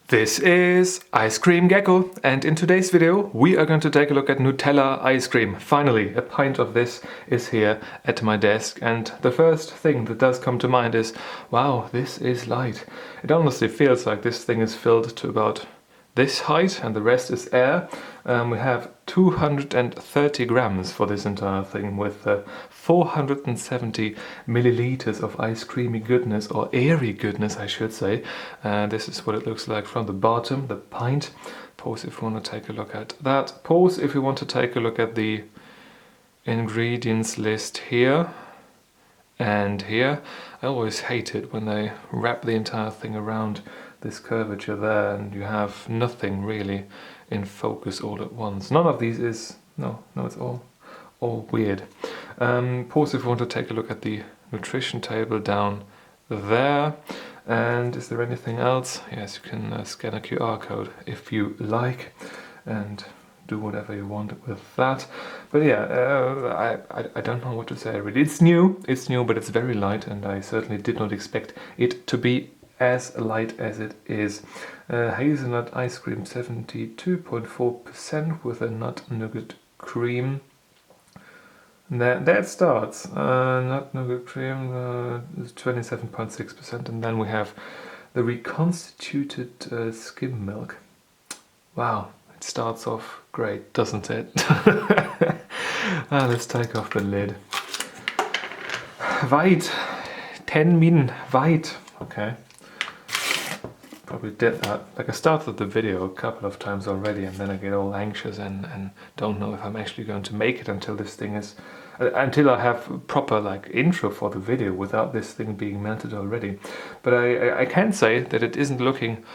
This is Ice Cream Gecko, and in today's video we are going to take a look at Nutella ice cream. Finally, a pint of this is here at my desk, and the first thing that does come to mind is, wow, this is light. It honestly feels like this thing is filled to about this height and the rest is air. We have 230 grams for this entire thing with 470 milliliters of ice creamy goodness, or airy goodness I should say. This is what it looks like from the bottom, the pint. Pause if you want to take a look at that. Pause if you want to take a look at the ingredients list here and here. I always hate it when they wrap the entire thing around this curvature there and you have nothing really in focus all at once. None of these is, no, it's all weird. Pause if you want to take a look at the nutrition table down there. And is there anything else? Yes, you can scan a QR code if you like and do whatever you want with that. But yeah, I don't know what to say really. It's new, but it's very light, and I certainly did not expect it to be as light as it is. Hazelnut ice cream 72.4% with a nut nougat cream. There it starts. Nut nougat cream is 27.6%, and then we have the reconstituted skim milk. Wow, it starts off great, doesn't it? Let's take off the lid. White, 10 min white. Okay. Probably did that. Like, I started the video a couple of times already and then I get all anxious and don't know if I'm actually going to make it until this thing is, until I have proper like intro for the video without this thing being melted already. But I can say that it isn't looking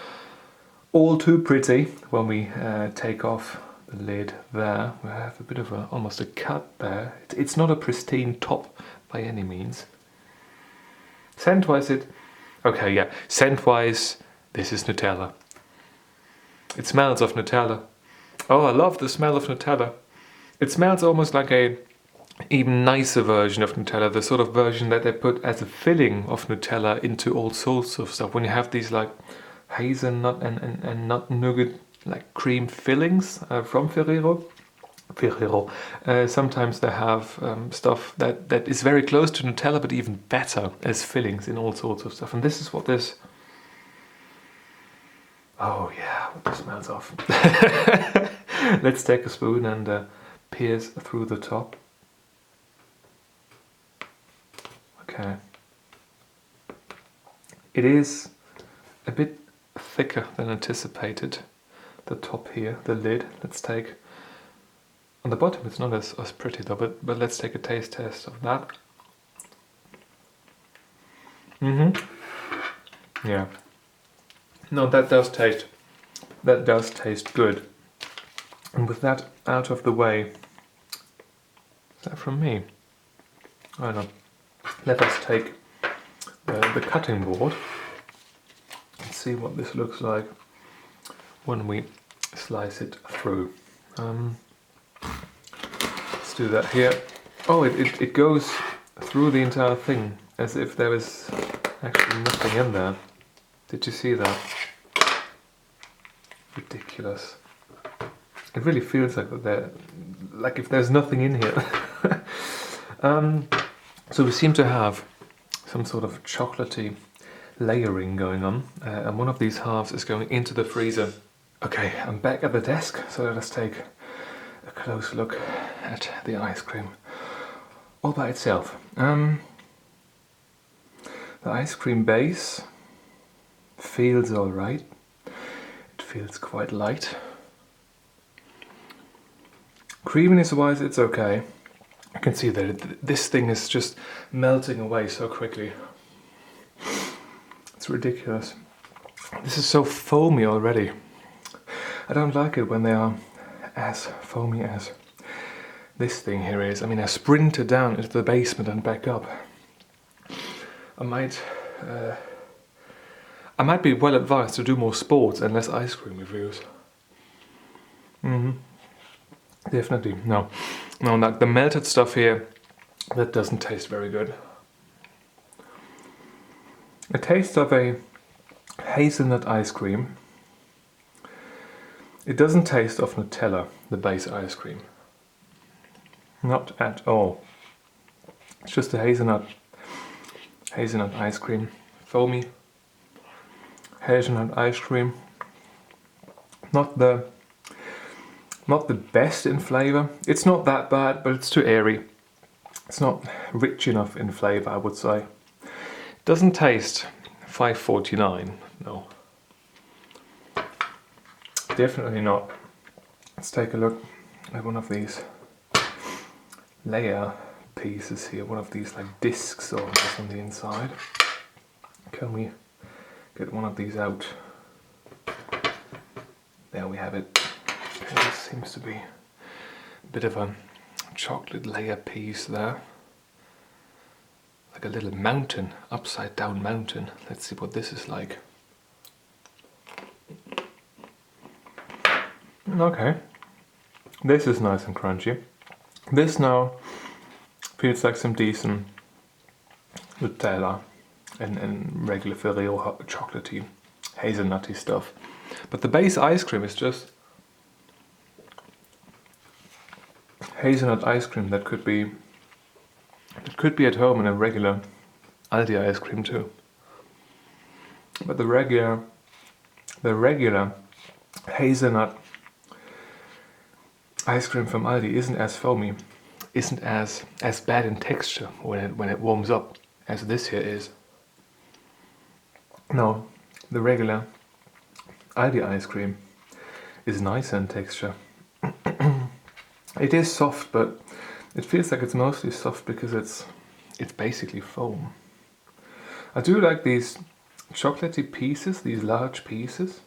all too pretty when we take off the lid there. We have a bit of almost a cut there. It's not a pristine top by any means. Scent-wise scent-wise, this is Nutella. It smells of Nutella. Oh, I love the smell of Nutella. It smells almost like a even nicer version of Nutella, the sort of version that they put as a filling of Nutella into all sorts of stuff. When you have these like hazelnut and nut nougat like cream fillings from Ferrero. Sometimes they have stuff that is very close to Nutella but even better as fillings in all sorts of stuff. And this is what this... Oh yeah, what this smells of. Let's take a spoon and pierce through the top. Okay. It is a bit thicker than anticipated. The top here, the lid. Let's take... On the bottom it's not as pretty though, but let's take a taste test of that. Yeah. No, that does taste good. And with that out of the way, is that from me? I don't know. Let us take the cutting board and see what this looks like when we slice it through. Let's do that here. Oh, it goes through the entire thing as if there was actually nothing in there. Did you see that? Ridiculous. It really feels like like if there's nothing in here. So we seem to have some sort of chocolatey layering going on, and one of these halves is going into the freezer. Okay, I'm back at the desk, so let us take a close look at the ice cream all by itself. The ice cream base feels alright. It feels quite light. Creaminess wise, it's okay. I can see that this thing is just melting away so quickly. It's ridiculous. This is so foamy already. I don't like it when they are as foamy as this thing here is. I mean, I sprinted down into the basement and back up. I might be well advised to do more sports and less ice cream reviews. Definitely. No, like the melted stuff here, that doesn't taste very good. A taste of a hazelnut ice cream It doesn't taste of Nutella, the base ice cream. Not at all. It's just a hazelnut ice cream. Foamy hazelnut ice cream. Not the best in flavor. It's not that bad, but it's too airy. It's not rich enough in flavor, I would say. It doesn't taste $5.49, no. Definitely not. Let's take a look at one of these layer pieces here, one of these like discs almost on the inside. Can we get one of these out? There we have it. This seems to be a bit of a chocolate layer piece there. Like a little mountain, upside down mountain. Let's see what this is like. Okay, this is nice and crunchy. This now feels like some decent Nutella and regular ferrero chocolatey, hazelnutty stuff. But the base ice cream is just hazelnut ice cream that could be at home in a regular Aldi ice cream too. But the regular hazelnut ice cream from Aldi isn't as foamy, isn't as bad in texture when it warms up as this here is. No, the regular Aldi ice cream is nicer in texture. It is soft, but it feels like it's mostly soft because it's basically foam. I do like these chocolatey pieces, these large pieces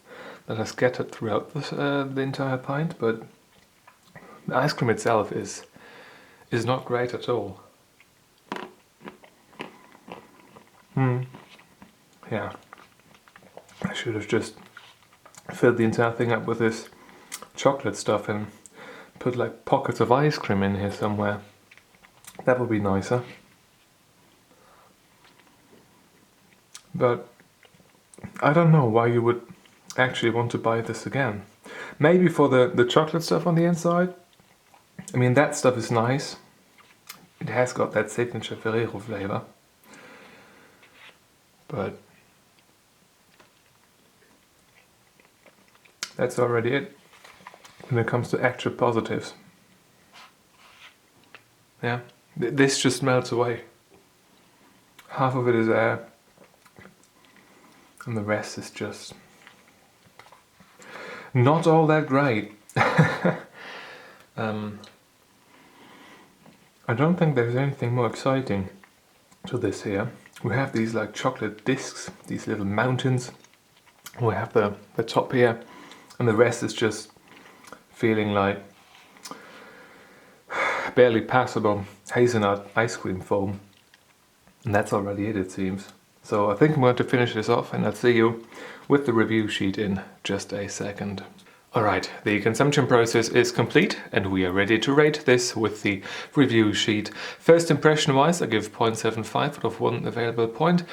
that are scattered throughout the entire pint, but the ice cream itself is not great at all. Yeah, I should have just filled the entire thing up with this chocolate stuff and put like pockets of ice cream in here somewhere. That would be nicer. But I don't know why you would actually want to buy this again. Maybe for the chocolate stuff on the inside. I mean, that stuff is nice. It has got that signature Ferrero flavor. But that's already it when it comes to actual positives. Yeah, this just melts away. Half of it is air, and the rest is just not all that great. I don't think there's anything more exciting to this here. We have these like chocolate discs, these little mountains. We have the top here, and the rest is just feeling like barely passable hazelnut ice cream foam. And that's already it seems. So I think I'm going to finish this off, and I'll see you with the review sheet in just a second. Alright, the consumption process is complete and we are ready to rate this with the review sheet. First impression wise, I give 0.75 out of 1 available point.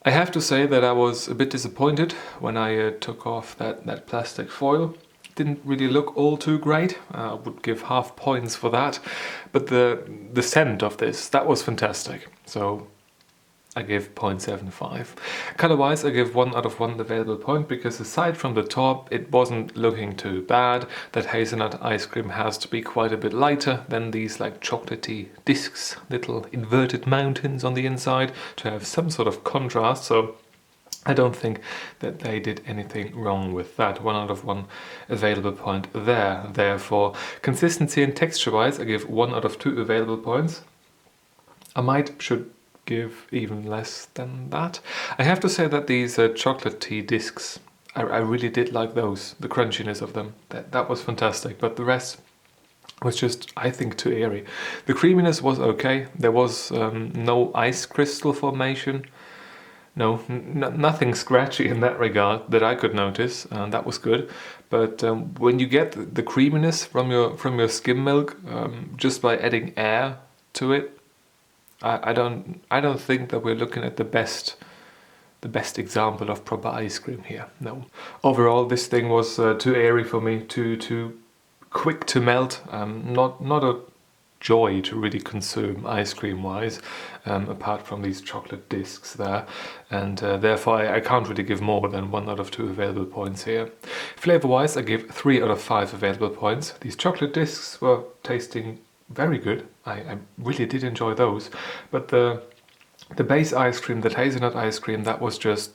I have to say that I was a bit disappointed when I took off that plastic foil. Didn't really look all too great. I would give half points for that. But the scent of this, that was fantastic. So I give 0.75. Color-wise, I give 1 out of 1 available point because aside from the top, it wasn't looking too bad. That hazelnut ice cream has to be quite a bit lighter than these like chocolatey discs, little inverted mountains on the inside to have some sort of contrast. So I don't think that they did anything wrong with that. 1 out of 1 available point there. Therefore, consistency and texture-wise, I give 1 out of 2 available points. I should give even less than that. I have to say that these chocolatey discs, I really did like those, the crunchiness of them. That was fantastic, but the rest was just, I think, too airy. The creaminess was okay. There was no ice crystal formation. No, nothing scratchy in that regard that I could notice, and that was good. But when you get the creaminess from your skim milk, just by adding air to it, I don't think that we're looking at the best the best example of proper ice cream here. No. Overall, this thing was too airy for me, too quick to melt. Not a joy to really consume ice cream wise, apart from these chocolate discs there, and therefore I can't really give more than 1 out of 2 available points here. Flavor wise, I give 3 out of 5 available points. These chocolate discs were tasting very good. I really did enjoy those, but the base ice cream, the hazelnut ice cream, that was just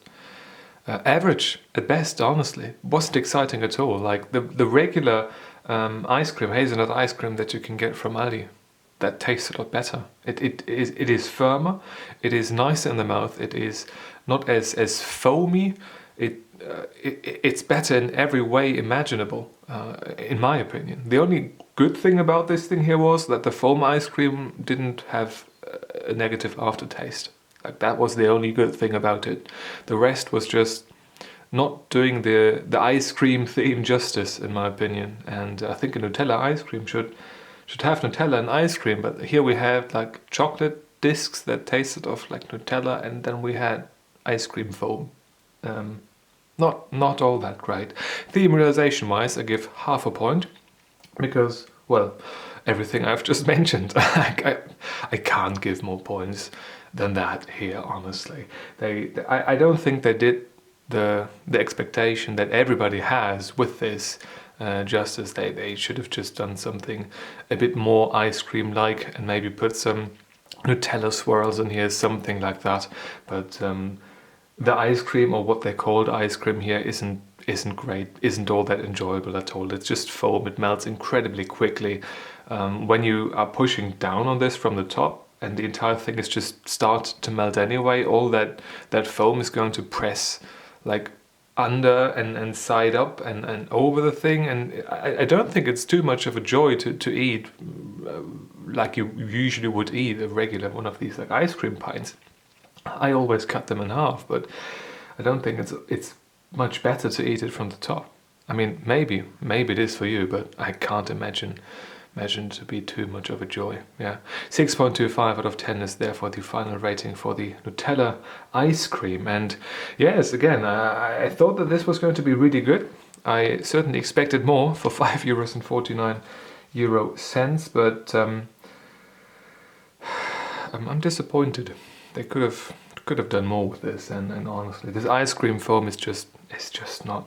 average at best, honestly. Wasn't exciting at all. Like the regular ice cream, hazelnut ice cream that you can get from Aldi, that tastes a lot better. It is firmer, it is nicer in the mouth, it is not as foamy, it's better in every way imaginable, in my opinion. The only good thing about this thing here was that the foam ice cream didn't have a negative aftertaste. Like, that was the only good thing about it. The rest was just not doing the ice cream theme justice, in my opinion. And I think a Nutella ice cream should have Nutella and ice cream, but here we have like chocolate discs that tasted of like Nutella, and then we had ice cream foam. Not all that great. Theme realization wise, I give half a point, because, well, everything I've just mentioned. I can't give more points than that here, honestly. I don't think they did the expectation that everybody has with this justice. They should have just done something a bit more ice cream like, and maybe put some Nutella swirls in here, something like that. But the ice cream, or what they called ice cream here, isn't great, isn't all that enjoyable at all. It's just foam. It melts incredibly quickly. When you are pushing down on this from the top, and the entire thing is just start to melt anyway, all that foam is going to press like under and side up and over the thing, and I don't think it's too much of a joy to eat like you usually would eat a regular one of these like ice cream pints. I always cut them in half, but I don't think it's much better to eat it from the top. I mean, maybe it is for you, but I can't imagine to be too much of a joy. Yeah, 6.25 out of 10 is therefore the final rating for the Nutella ice cream. And yes, again, I thought that this was going to be really good. I certainly expected more for €5.49, but I'm disappointed. They could have done more with this, and honestly, this ice cream foam is just not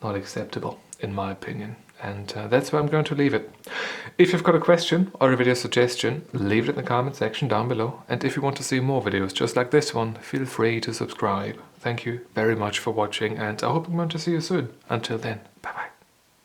acceptable, in my opinion. And that's where I'm going to leave it. If you've got a question or a video suggestion, leave it in the comment section down below. And if you want to see more videos just like this one, feel free to subscribe. Thank you very much for watching, and I hope I'm going to see you soon. Until then.